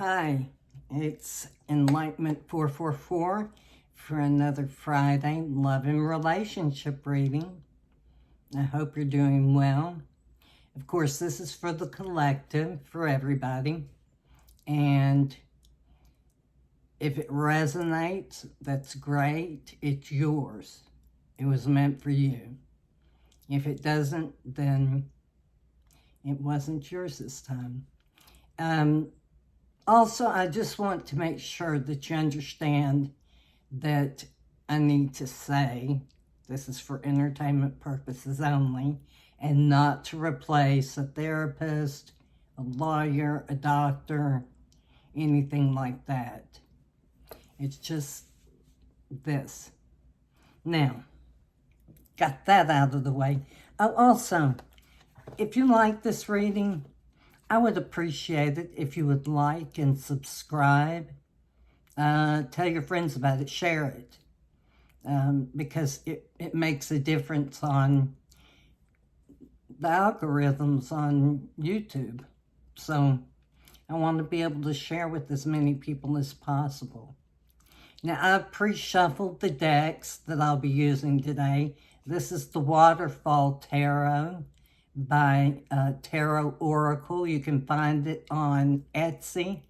Hi, it's Enlightenment 444 for another Friday love and relationship reading. I hope you're doing well. Of course, this is for the collective, for everybody. And if it resonates, that's great. It's yours. It was meant for you. If it doesn't, then it wasn't yours this time. Also, I just want to make sure that you understand that I need to say this is for entertainment purposes only and not to replace a therapist, a lawyer, a doctor, anything like that. It's just this. Now, got that out of the way. Oh, also, if you like this reading, I would appreciate it if you would like and subscribe. Tell your friends about it, share it, because it makes a difference on the algorithms on YouTube. So I want to be able to share with as many people as possible. Now, I've pre-shuffled the decks that I'll be using today. This is the Waterfall Tarot by Tarot Oracle. You can find it on Etsy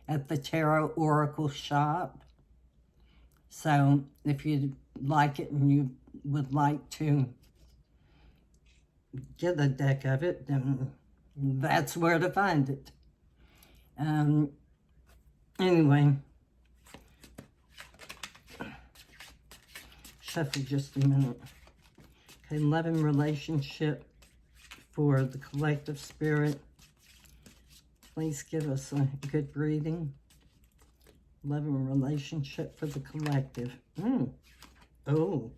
at the Tarot Oracle shop. So if you like it and you would like to get a deck of it, then that's where to find it. Anyway, shuffle just a minute. Okay, love and relationship for the collective spirit. Please give us a good reading. Love and relationship for the collective. Oh,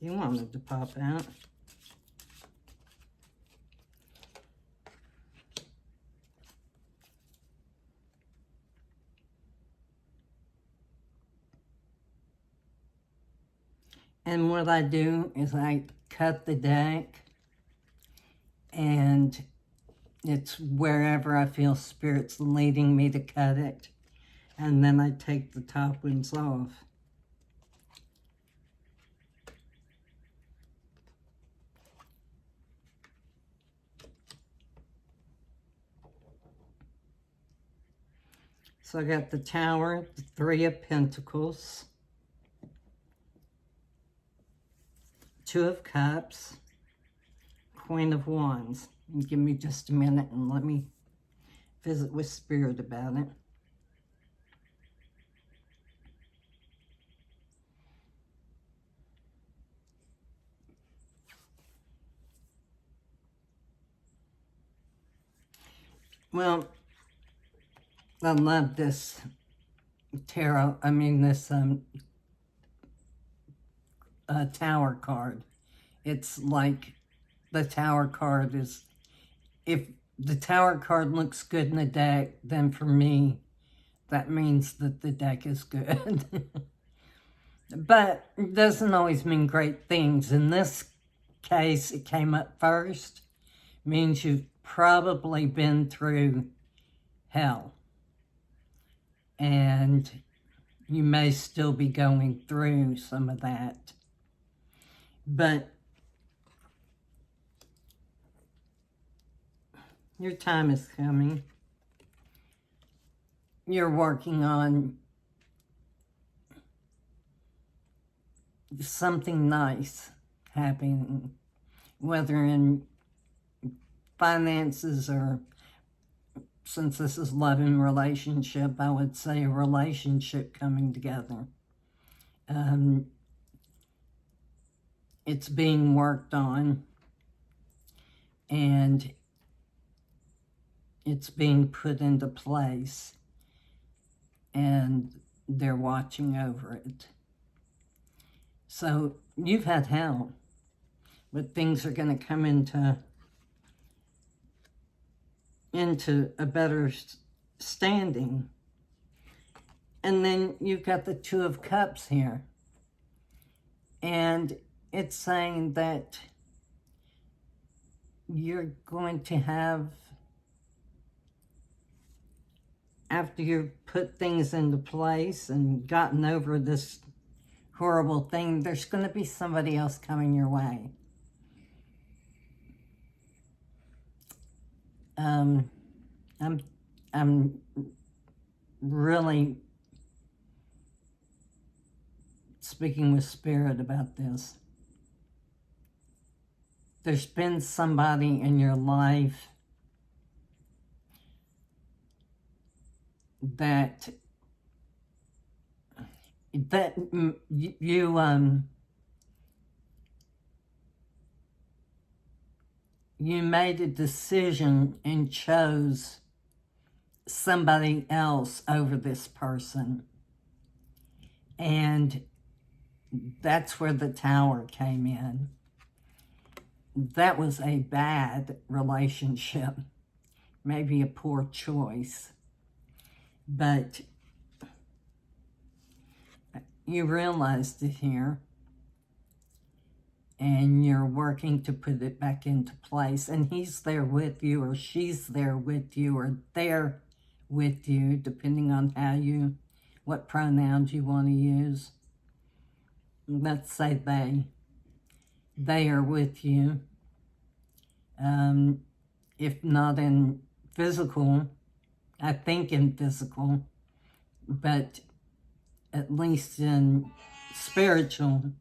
he wanted to pop out. And what I do is I cut the deck, and it's wherever I feel Spirit's leading me to cut it. And then I take the top ones off. So I got the Tower, the Three of Pentacles, Two of Cups, Queen of Wands. Give me just a minute and let me visit with Spirit about it. Well, I love this tarot, this Tower card. It's like the Tower card is, if the Tower card looks good in the deck, then for me, that means that the deck is good. But it doesn't always mean great things. In this case, it came up first. Means you've probably been through hell. And you may still be going through some of that. But your time is coming. You're working on something nice happening, whether in finances or, since this is love and relationship, I would say a relationship coming together. It's being worked on, and it's being put into place, and they're watching over it. So you've had hell, but things are going to come into a better standing. And then you've got the Two of Cups here. And it's saying that you're going to have after you've put things into place and gotten over this horrible thing, there's going to be somebody else coming your way. I'm really speaking with Spirit about this. There's been somebody in your life that you made a decision and chose somebody else over this person. And that's where the Tower came in. That was a bad relationship, maybe a poor choice, but you realized it here, and you're working to put it back into place, and he's there with you, or she's there with you, or they're with you, depending on what pronouns you want to use. Let's say they are with you, if not in physical, I think in physical, but at least in spiritual,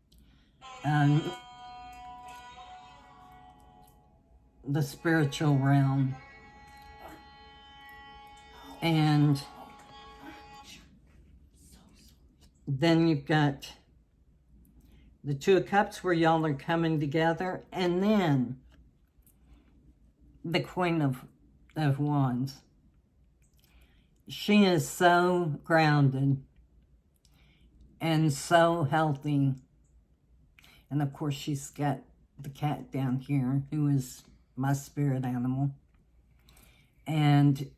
the spiritual realm. And then you've got the Two of Cups where y'all are coming together, and then the Queen of Wands. She is so grounded and so healthy. And of course, she's got the cat down here, who is my spirit animal. And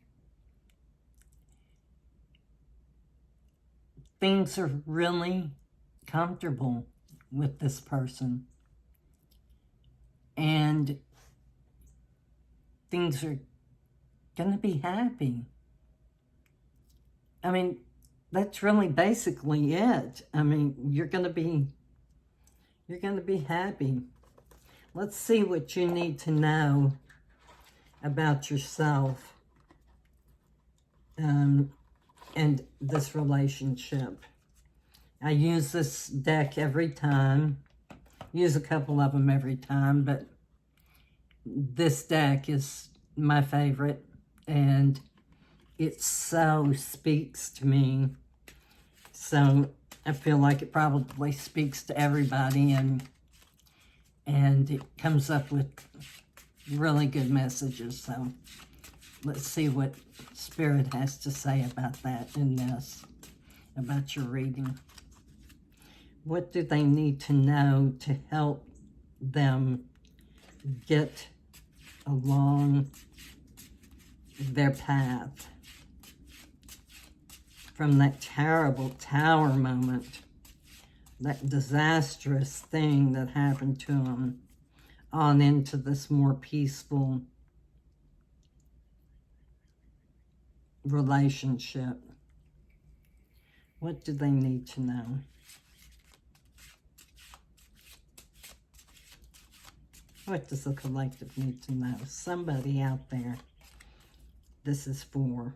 things are really comfortable with this person. And things are going to be happy. I mean, that's really basically it. I mean, you're going to be happy. Let's see what you need to know about yourself and this relationship. I use this deck every time. Use a couple of them every time, but this deck is my favorite, and it so speaks to me. So I feel like it probably speaks to everybody, and it comes up with really good messages. So let's see what Spirit has to say about that in this, about your reading. What do they need to know to help them get along their path from that terrible Tower moment, that disastrous thing that happened to them, on into this more peaceful relationship? What do they need to know? What does the collective need to know? Somebody out there this is for.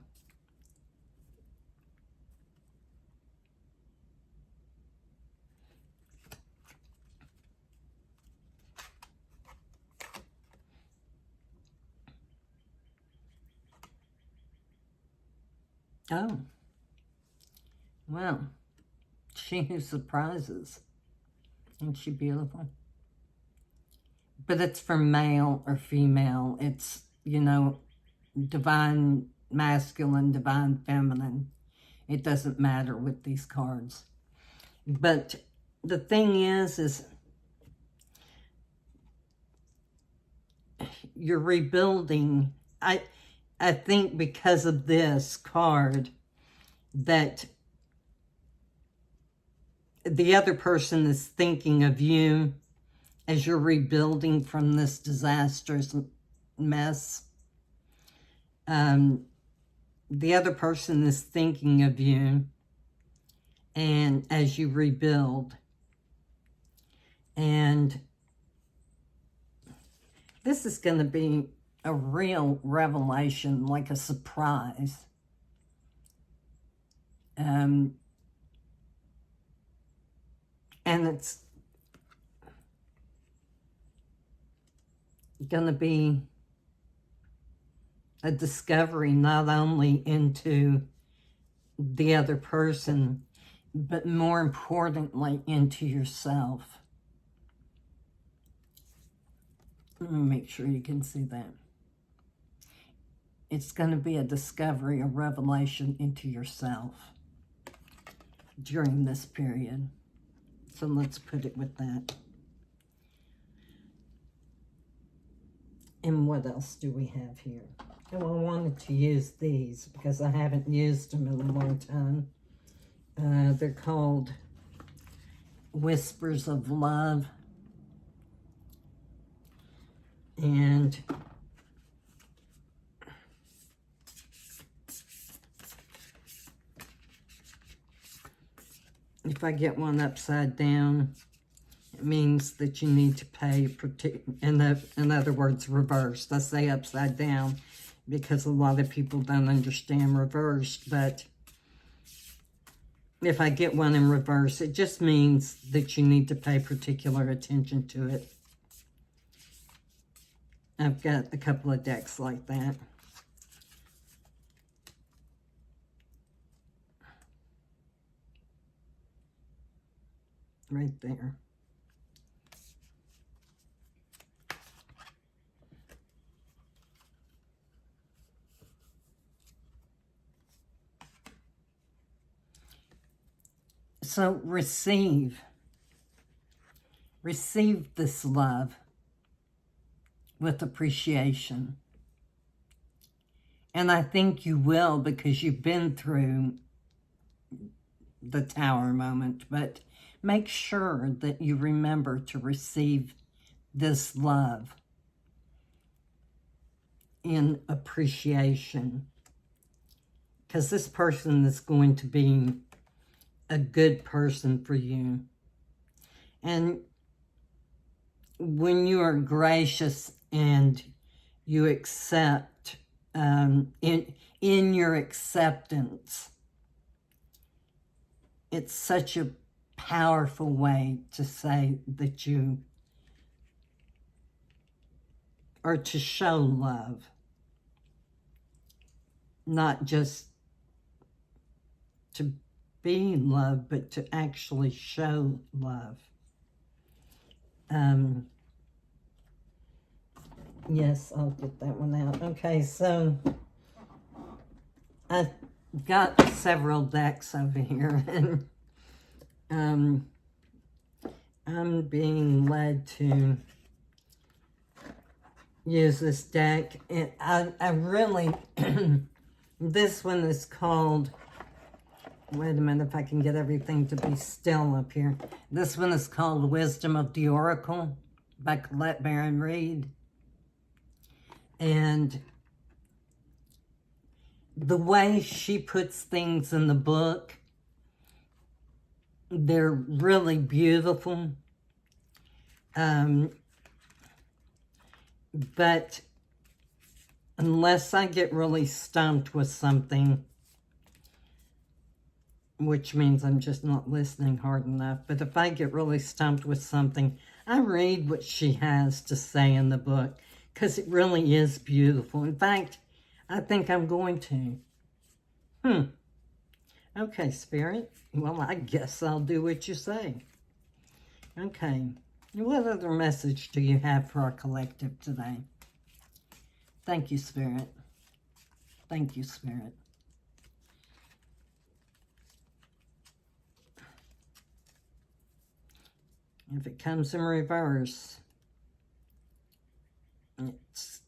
Oh, well, she who surprises. Isn't she beautiful? But it's for male or female. It's, divine masculine, divine feminine. It doesn't matter with these cards. But the thing is you're rebuilding. I think because of this card that the other person is thinking of you as you're rebuilding from this disastrous mess. the other person is thinking of you, and as you rebuild. And this is going to be a real revelation, like a surprise. And it's going to be a discovery not only into the other person, but more importantly, into yourself. Let me make sure you can see that. It's going to be a discovery, a revelation into yourself during this period. So let's put it with that. And what else do we have here? Oh, I wanted to use these because I haven't used them in a long time. They're called Whispers of Love. And if I get one upside down, it means that you need to pay, in other words, reversed. I say upside down because a lot of people don't understand reversed, but if I get one in reverse, it just means that you need to pay particular attention to it. I've got a couple of decks like that. Right there. So receive this love with appreciation. And I think you will, because you've been through the Tower moment. But make sure that you remember to receive this love in appreciation, because this person is going to be a good person for you. And when you are gracious and you accept, in your acceptance, it's such a powerful way to say that you are to show love, not just to be love, but to actually show love. Yes, I'll get that one out. Okay, so I've got several decks over here, and I'm being led to use this deck. And I really, this one is called, wait a minute if I can get everything to be still up here. This one is called Wisdom of the Oracle by Colette Baron Reid. And the way she puts things in the book, they're really beautiful. But unless I get really stumped with something, which means I'm just not listening hard enough, but if I get really stumped with something, I read what she has to say in the book, because it really is beautiful. In fact, I think I'm going to. Okay, Spirit. Well, I guess I'll do what you say. Okay. What other message do you have for our collective today? Thank you, Spirit. Thank you, Spirit. If it comes in reverse, it's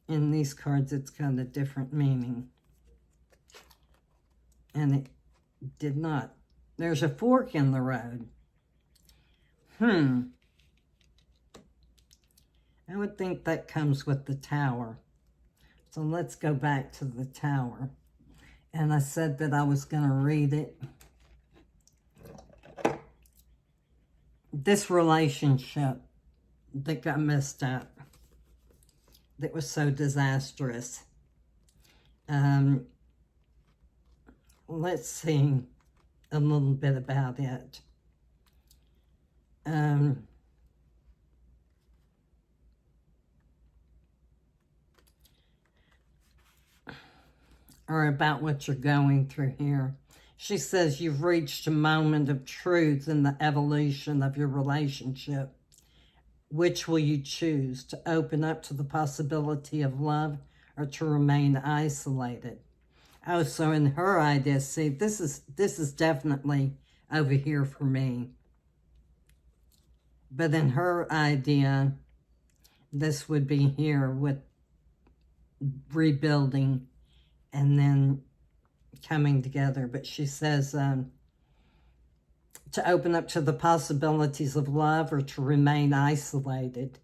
in these cards, it's got a different meaning. And it did not. There's a fork in the road. I would think that comes with the Tower. So let's go back to the Tower. And I said that I was going to read it. This relationship that got messed up, that was so disastrous. Let's see a little bit about it. Or about what you're going through here. She says you've reached a moment of truth in the evolution of your relationship. Which will you choose, to open up to the possibility of love or to remain isolated? Oh, so in her idea, see, this is definitely over here for me. But in her idea, this would be here with rebuilding and then coming together. But she says to open up to the possibilities of love or to remain isolated,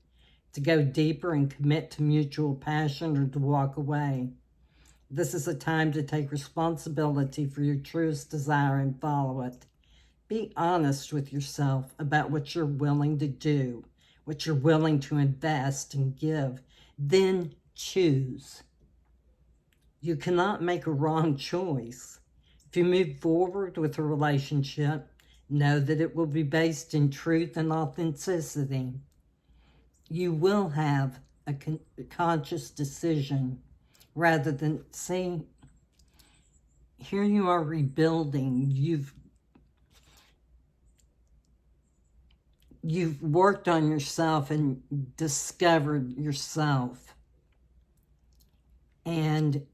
to go deeper and commit to mutual passion or to walk away. This is a time to take responsibility for your truest desire and follow it. Be honest with yourself about what you're willing to do, what you're willing to invest and give. Then choose. You cannot make a wrong choice. If you move forward with a relationship, know that it will be based in truth and authenticity. You will have a conscious decision rather than, see, here you are rebuilding. You've worked on yourself and discovered yourself. And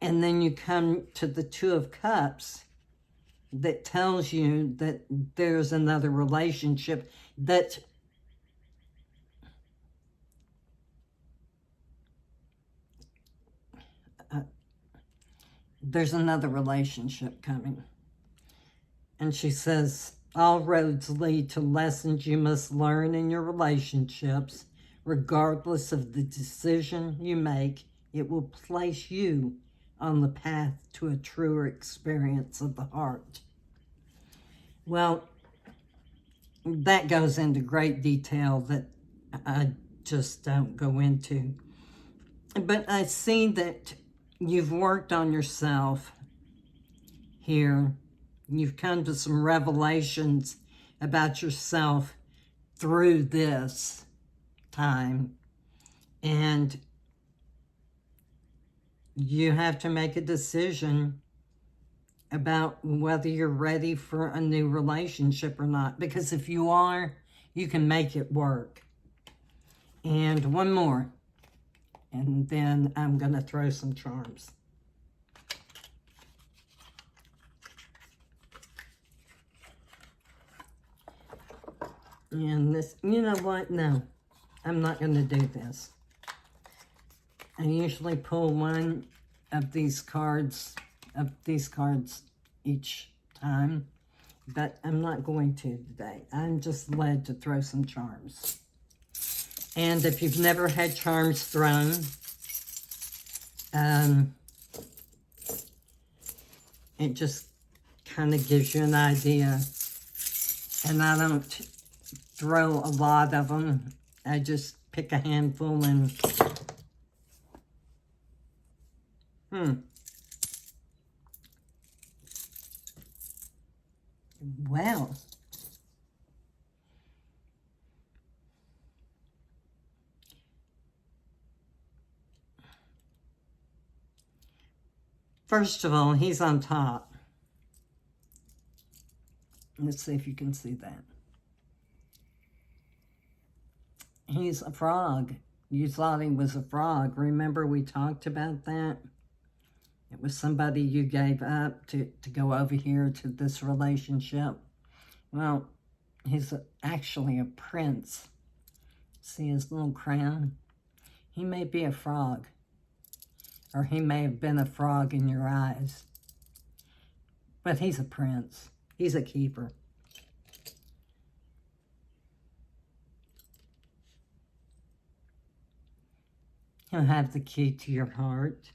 then you come to the Two of Cups that tells you that there's another relationship, that there's another relationship coming. And she says, all roads lead to lessons you must learn in your relationships. Regardless of the decision you make, it will place you on the path to a truer experience of the heart. Well, that goes into great detail that I just don't go into. But I see that you've worked on yourself here. You've come to some revelations about yourself through this time. And you have to make a decision about whether you're ready for a new relationship or not. Because if you are, you can make it work. And one more. And then I'm going to throw some charms. And this, you know what? No, I'm not going to do this. I usually pull one of these cards each time, but I'm not going to today. I'm just led to throw some charms. And if you've never had charms thrown, it just kind of gives you an idea. And I don't throw a lot of them. I just pick a handful and well, first of all, he's on top. Let's see if you can see that. He's a frog. You thought he was a frog. Remember we talked about that? It was somebody you gave up to go over here to this relationship. Well, he's actually a prince. See his little crown? He may be a frog. Or he may have been a frog in your eyes. But he's a prince. He's a keeper. He'll have the key to your heart.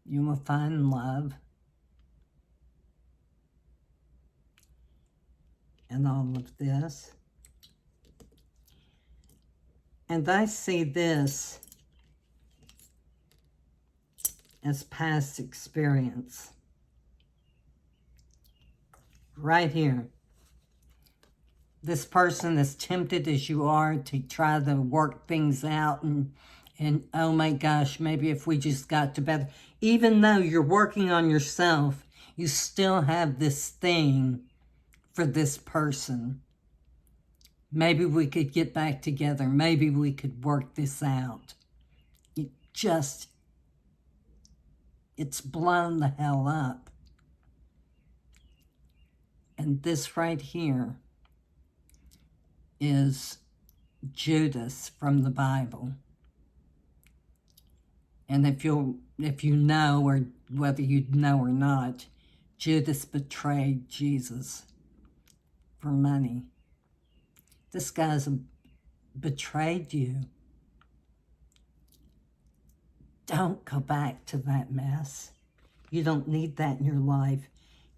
You will find love in all of this. And I see this as past experience. Right here. This person, as tempted as you are to try to work things out and oh my gosh, maybe if we just got to bed. Even though you're working on yourself, you still have this thing for this person. Maybe we could get back together. Maybe we could work this out. It's blown the hell up. And this right here is Judas from the Bible. And if you know, or whether you know or not, Judas betrayed Jesus for money. This guy's betrayed you. Don't go back to that mess. You don't need that in your life.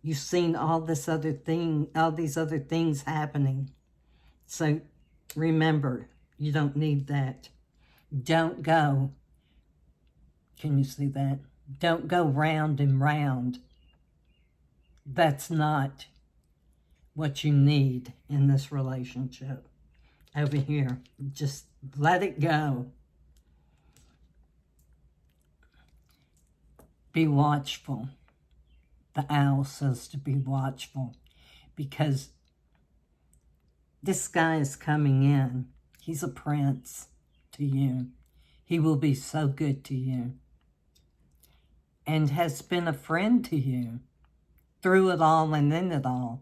You've seen all these other things happening. So remember, you don't need that. Don't go. Can you see that? Don't go round and round. That's not what you need in this relationship. Over here, just let it go. Be watchful. The owl says to be watchful, because this guy is coming in. He's a prince to you. He will be so good to you and has been a friend to you through it all and in it all.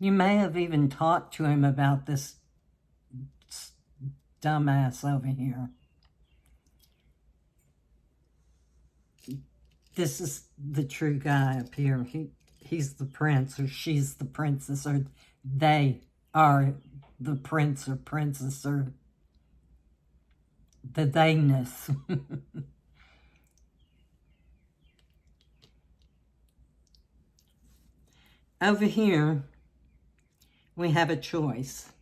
You may have even talked to him about this dumbass over here. This is the true guy up here. He's the prince, or she's the princess, or they are the prince or princess, or the theyness. Over here, we have a choice.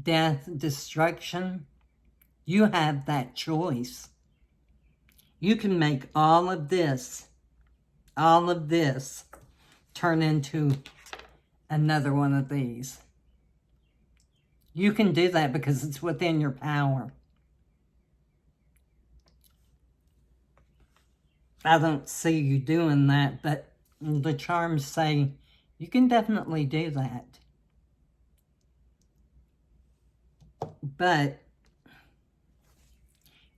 Death, destruction. You have that choice. You can make all of this turn into another one of these. You can do that because it's within your power. I don't see you doing that, but the charms say you can definitely do that. But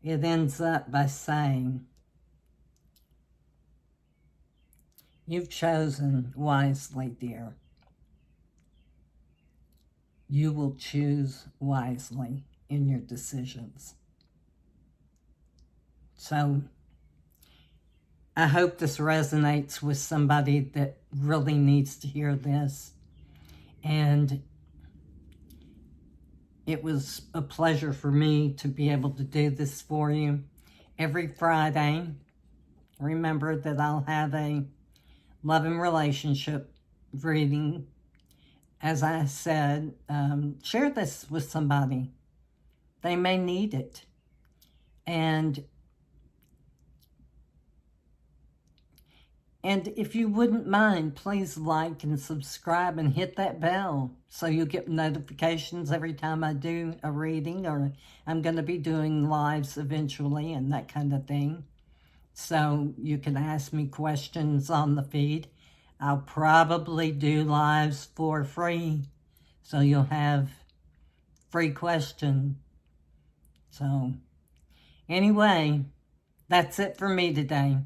it ends up by saying, you've chosen wisely, dear. You will choose wisely in your decisions. So I hope this resonates with somebody that really needs to hear this. And it was a pleasure for me to be able to do this for you every Friday. Remember that I'll have a love and relationship reading. As I said, share this with somebody. They may need it. And if you wouldn't mind, please like and subscribe and hit that bell so you'll get notifications every time I do a reading, or I'm going to be doing lives eventually and that kind of thing. So you can ask me questions on the feed. I'll probably do lives for free, so you'll have free question. So anyway, that's it for me today.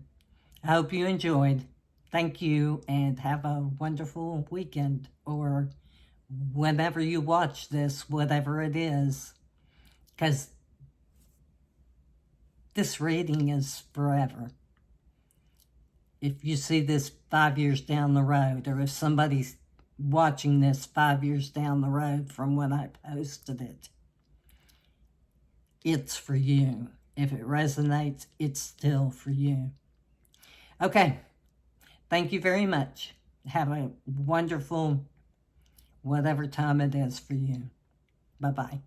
I hope you enjoyed. Thank you, and have a wonderful weekend, or whenever you watch this, whatever it is, because this reading is forever. If you see this 5 years down the road, or if somebody's watching this 5 years down the road from when I posted it, it's for you. If it resonates, it's still for you. Okay. Thank you very much. Have a wonderful whatever time it is for you. Bye-bye.